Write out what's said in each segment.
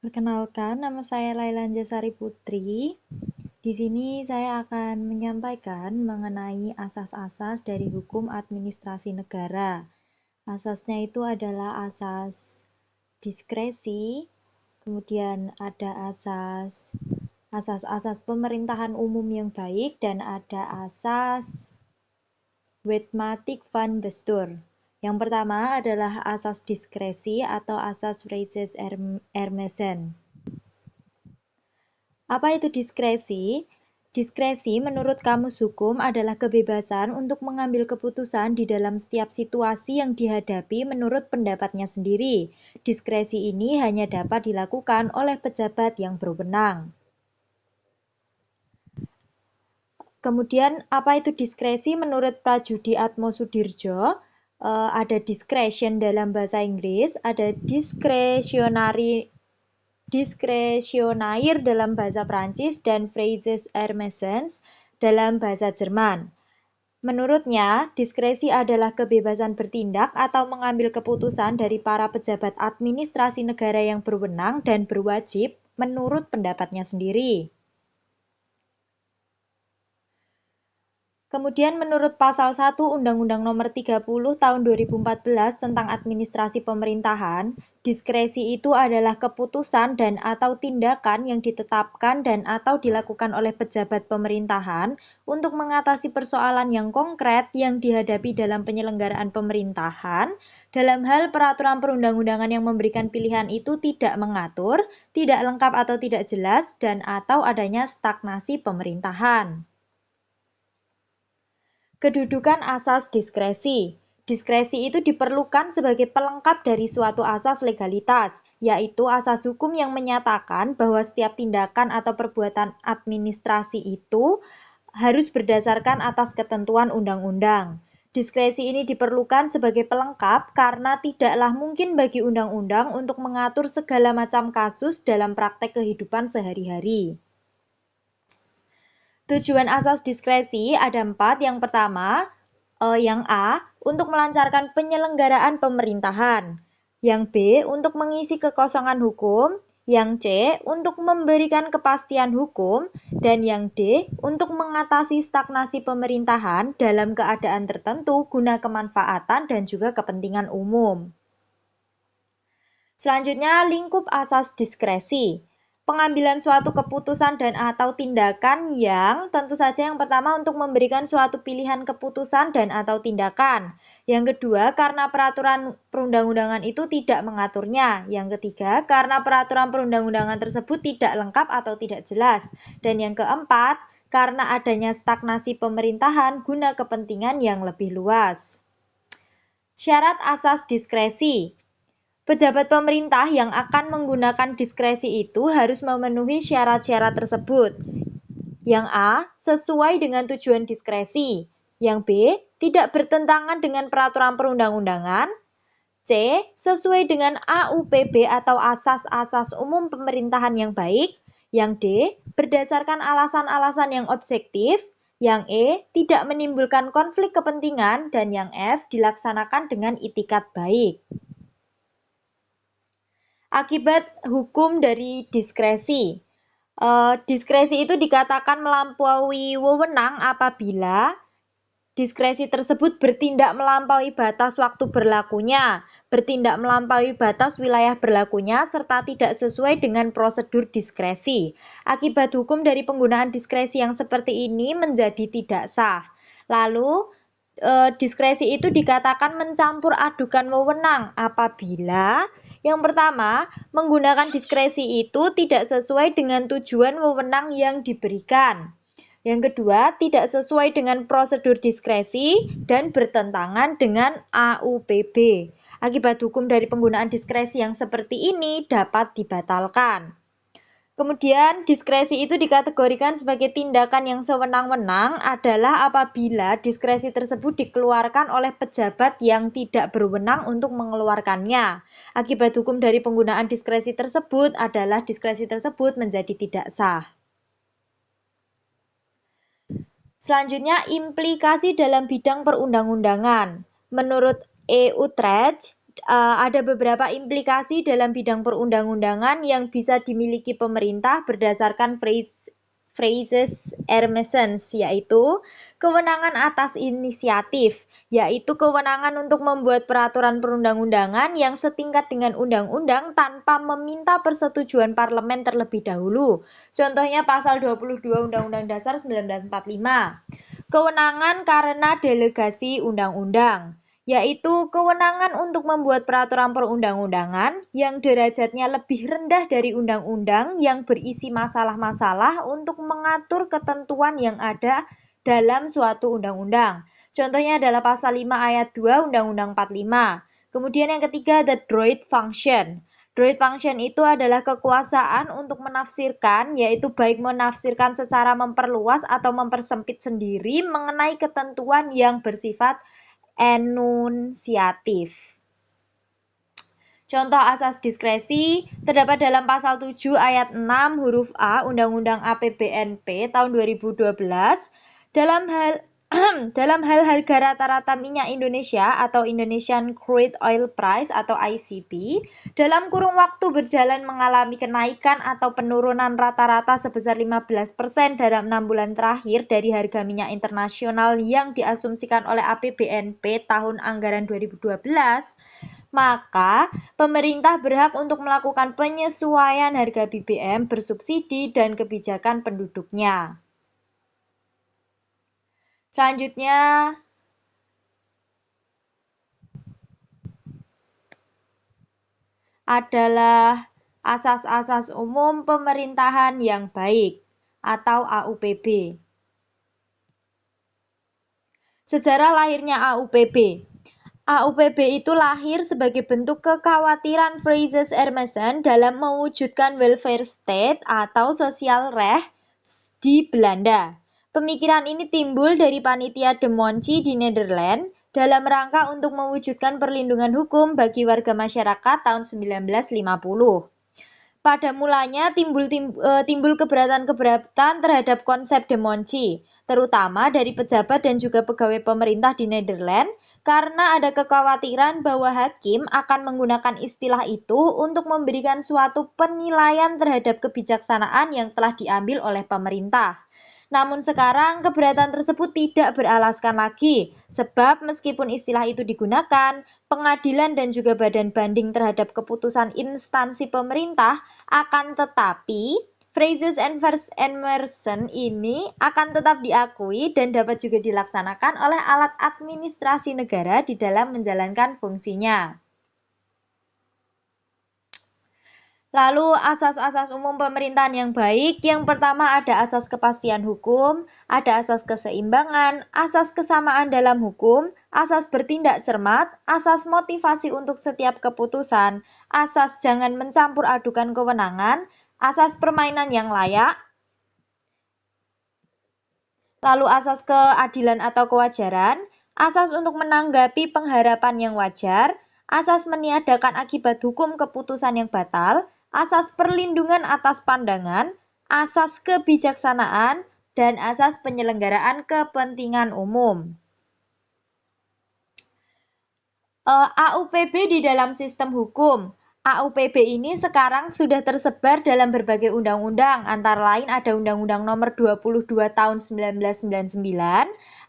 Perkenalkan, nama saya Laila Anjasari Putri. Di sini saya akan menyampaikan mengenai asas-asas dari hukum administrasi negara. Asasnya itu adalah asas diskresi, kemudian ada asas pemerintahan umum yang baik, dan ada asas Wetmatic van Bestur. Yang pertama adalah asas diskresi atau asas Vrijheids Hermesen. Apa itu diskresi? Diskresi menurut Kamus Hukum adalah kebebasan untuk mengambil keputusan di dalam setiap situasi yang dihadapi menurut pendapatnya sendiri. Diskresi ini hanya dapat dilakukan oleh pejabat yang berwenang. Kemudian, apa itu diskresi menurut Prajudi Atmo Sudirjo? Ada discretion dalam bahasa Inggris, ada discretionaire dalam bahasa Prancis, dan Vrijheids Hermesen dalam bahasa Jerman. Menurutnya, diskresi adalah kebebasan bertindak atau mengambil keputusan dari para pejabat administrasi negara yang berwenang dan berwajib menurut pendapatnya sendiri. Kemudian menurut Pasal 1 Undang-Undang Nomor 30 Tahun 2014 tentang Administrasi Pemerintahan, diskresi itu adalah keputusan dan atau tindakan yang ditetapkan dan atau dilakukan oleh pejabat pemerintahan untuk mengatasi persoalan yang konkret yang dihadapi dalam penyelenggaraan pemerintahan, dalam hal peraturan perundang-undangan yang memberikan pilihan itu tidak mengatur, tidak lengkap atau tidak jelas, dan atau adanya stagnasi pemerintahan. Kedudukan asas diskresi. Diskresi itu diperlukan sebagai pelengkap dari suatu asas legalitas, yaitu asas hukum yang menyatakan bahwa setiap tindakan atau perbuatan administrasi itu harus berdasarkan atas ketentuan undang-undang. Diskresi ini diperlukan sebagai pelengkap karena tidaklah mungkin bagi undang-undang untuk mengatur segala macam kasus dalam praktek kehidupan sehari-hari. Tujuan asas diskresi ada 4. Yang pertama, yang A, untuk melancarkan penyelenggaraan pemerintahan. Yang B, untuk mengisi kekosongan hukum. Yang C, untuk memberikan kepastian hukum. Dan yang D, untuk mengatasi stagnasi pemerintahan dalam keadaan tertentu guna kemanfaatan dan juga kepentingan umum. Selanjutnya, lingkup asas diskresi. Pengambilan suatu keputusan dan atau tindakan yang tentu saja yang pertama untuk memberikan suatu pilihan keputusan dan atau tindakan. Yang kedua, karena peraturan perundang-undangan itu tidak mengaturnya. Yang ketiga, karena peraturan perundang-undangan tersebut tidak lengkap atau tidak jelas. Dan yang keempat, karena adanya stagnasi pemerintahan guna kepentingan yang lebih luas. Syarat asas diskresi. Pejabat pemerintah yang akan menggunakan diskresi itu harus memenuhi syarat-syarat tersebut. Yang A, sesuai dengan tujuan diskresi. Yang B, tidak bertentangan dengan peraturan perundang-undangan. C, sesuai dengan AUPB atau asas-asas umum pemerintahan yang baik. Yang D, berdasarkan alasan-alasan yang objektif. Yang E, tidak menimbulkan konflik kepentingan. Dan yang F, dilaksanakan dengan itikat baik. Akibat hukum dari diskresi. Diskresi itu dikatakan melampaui wewenang apabila diskresi tersebut bertindak melampaui batas waktu berlakunya, bertindak melampaui batas wilayah berlakunya, serta tidak sesuai dengan prosedur diskresi. Akibat hukum dari penggunaan diskresi yang seperti ini menjadi tidak sah. Lalu, diskresi itu dikatakan mencampur adukan wewenang apabila yang pertama, menggunakan diskresi itu tidak sesuai dengan tujuan wewenang yang diberikan. Yang kedua, tidak sesuai dengan prosedur diskresi dan bertentangan dengan AUPB. Akibat hukum dari penggunaan diskresi yang seperti ini dapat dibatalkan. Kemudian, diskresi itu dikategorikan sebagai tindakan yang sewenang-wenang adalah apabila diskresi tersebut dikeluarkan oleh pejabat yang tidak berwenang untuk mengeluarkannya. Akibat hukum dari penggunaan diskresi tersebut adalah diskresi tersebut menjadi tidak sah. Selanjutnya, implikasi dalam bidang perundang-undangan. Menurut E. Utrecht, ada beberapa implikasi dalam bidang perundang-undangan yang bisa dimiliki pemerintah berdasarkan phrases Hermesens, yaitu kewenangan atas inisiatif, yaitu kewenangan untuk membuat peraturan perundang-undangan yang setingkat dengan undang-undang tanpa meminta persetujuan parlemen terlebih dahulu. Contohnya pasal 22 Undang-Undang Dasar 1945. Kewenangan karena delegasi undang-undang, yaitu kewenangan untuk membuat peraturan perundang-undangan yang derajatnya lebih rendah dari undang-undang yang berisi masalah-masalah untuk mengatur ketentuan yang ada dalam suatu undang-undang. Contohnya adalah pasal 5 ayat 2 Undang-Undang 45. Kemudian yang ketiga, the Droit function. Droit function itu adalah kekuasaan untuk menafsirkan, yaitu baik menafsirkan secara memperluas atau mempersempit sendiri mengenai ketentuan yang bersifat enunsiatif. Contoh asas diskresi terdapat dalam pasal 7 ayat 6 huruf A Undang-Undang APBNP tahun 2012 dalam hal harga rata-rata minyak Indonesia atau Indonesian Crude Oil Price atau ICP dalam kurun waktu berjalan mengalami kenaikan atau penurunan rata-rata sebesar 15% dalam 6 bulan terakhir dari harga minyak internasional yang diasumsikan oleh APBNP tahun anggaran 2012, maka pemerintah berhak untuk melakukan penyesuaian harga BBM bersubsidi dan kebijakan penduduknya. Selanjutnya adalah asas-asas umum pemerintahan yang baik atau AUPB. Sejarah lahirnya AUPB. AUPB itu lahir sebagai bentuk kekhawatiran Phrases Hermesen dalam mewujudkan welfare state atau social recht di Belanda. Pemikiran ini timbul dari panitia De Monti di Nederland dalam rangka untuk mewujudkan perlindungan hukum bagi warga masyarakat tahun 1950. Pada mulanya timbul keberatan-keberatan terhadap konsep De Monti, terutama dari pejabat dan juga pegawai pemerintah di Nederland, karena ada kekhawatiran bahwa hakim akan menggunakan istilah itu untuk memberikan suatu penilaian terhadap kebijaksanaan yang telah diambil oleh pemerintah. Namun sekarang keberatan tersebut tidak beralaskan lagi, sebab meskipun istilah itu digunakan, pengadilan dan juga badan banding terhadap keputusan instansi pemerintah akan tetapi Phrases Hermesen ini akan tetap diakui dan dapat juga dilaksanakan oleh alat administrasi negara di dalam menjalankan fungsinya. Lalu asas-asas umum pemerintahan yang baik, yang pertama ada asas kepastian hukum, ada asas keseimbangan, asas kesamaan dalam hukum, asas bertindak cermat, asas motivasi untuk setiap keputusan, asas jangan mencampur adukan kewenangan, asas permainan yang layak, lalu asas keadilan atau kewajaran, asas untuk menanggapi pengharapan yang wajar, asas meniadakan akibat hukum keputusan yang batal, asas perlindungan atas pandangan, asas kebijaksanaan, dan asas penyelenggaraan kepentingan umum. AUPB di dalam sistem hukum. AUPB ini sekarang sudah tersebar dalam berbagai undang-undang, antara lain ada Undang-Undang Nomor 22 Tahun 1999,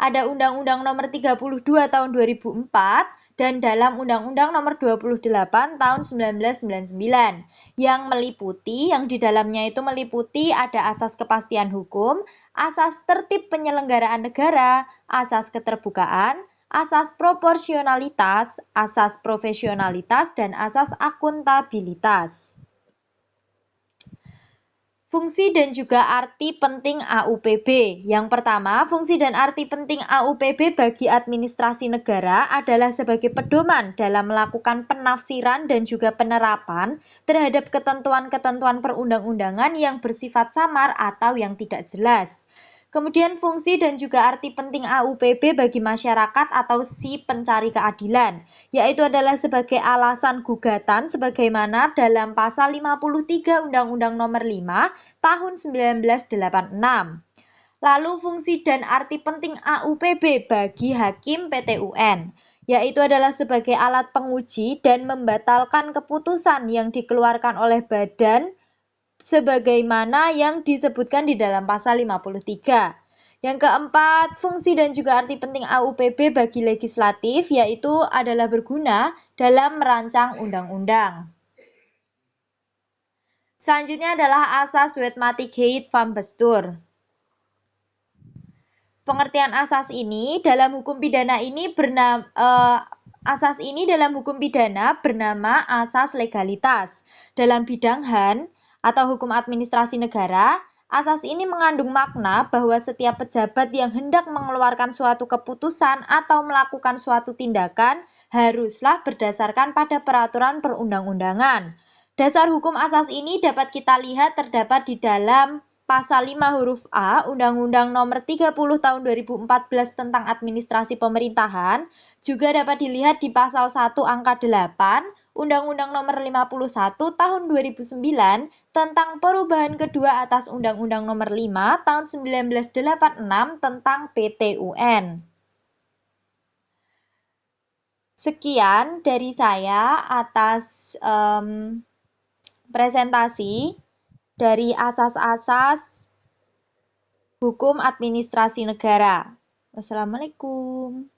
ada Undang-Undang Nomor 32 Tahun 2004, dan dalam Undang-Undang Nomor 28 Tahun 1999, yang di dalamnya itu meliputi ada asas kepastian hukum, asas tertib penyelenggaraan negara, asas keterbukaan, asas proporsionalitas, asas profesionalitas, dan asas akuntabilitas. Fungsi dan juga arti penting AUPB. Yang pertama, fungsi dan arti penting AUPB bagi administrasi negara adalah sebagai pedoman dalam melakukan penafsiran dan juga penerapan terhadap ketentuan-ketentuan perundang-undangan yang bersifat samar atau yang tidak jelas. Kemudian fungsi dan juga arti penting AUPB bagi masyarakat atau si pencari keadilan, yaitu adalah sebagai alasan gugatan sebagaimana dalam pasal 53 Undang-Undang Nomor 5 Tahun 1986. Lalu fungsi dan arti penting AUPB bagi hakim PT UN, yaitu adalah sebagai alat penguji dan membatalkan keputusan yang dikeluarkan oleh badan sebagaimana yang disebutkan di dalam pasal 53. Yang keempat, fungsi dan juga arti penting AUPB bagi legislatif yaitu adalah berguna dalam merancang undang-undang. Selanjutnya adalah asas Wetmatigheid van Bestuur. Pengertian asas ini dalam hukum pidana ini bernama asas legalitas. Dalam bidang HAN atau hukum administrasi negara, asas ini mengandung makna bahwa setiap pejabat yang hendak mengeluarkan suatu keputusan atau melakukan suatu tindakan haruslah berdasarkan pada peraturan perundang-undangan. Dasar hukum asas ini dapat kita lihat terdapat di dalam Pasal 5 huruf A Undang-Undang Nomor 30 Tahun 2014 tentang Administrasi Pemerintahan, juga dapat dilihat di Pasal 1 Angka 8 Undang-Undang Nomor 51 Tahun 2009 tentang perubahan kedua atas Undang-Undang Nomor 5 Tahun 1986 tentang PT-UN. Sekian dari saya atas presentasi dari asas-asas hukum administrasi negara. Wassalamualaikum.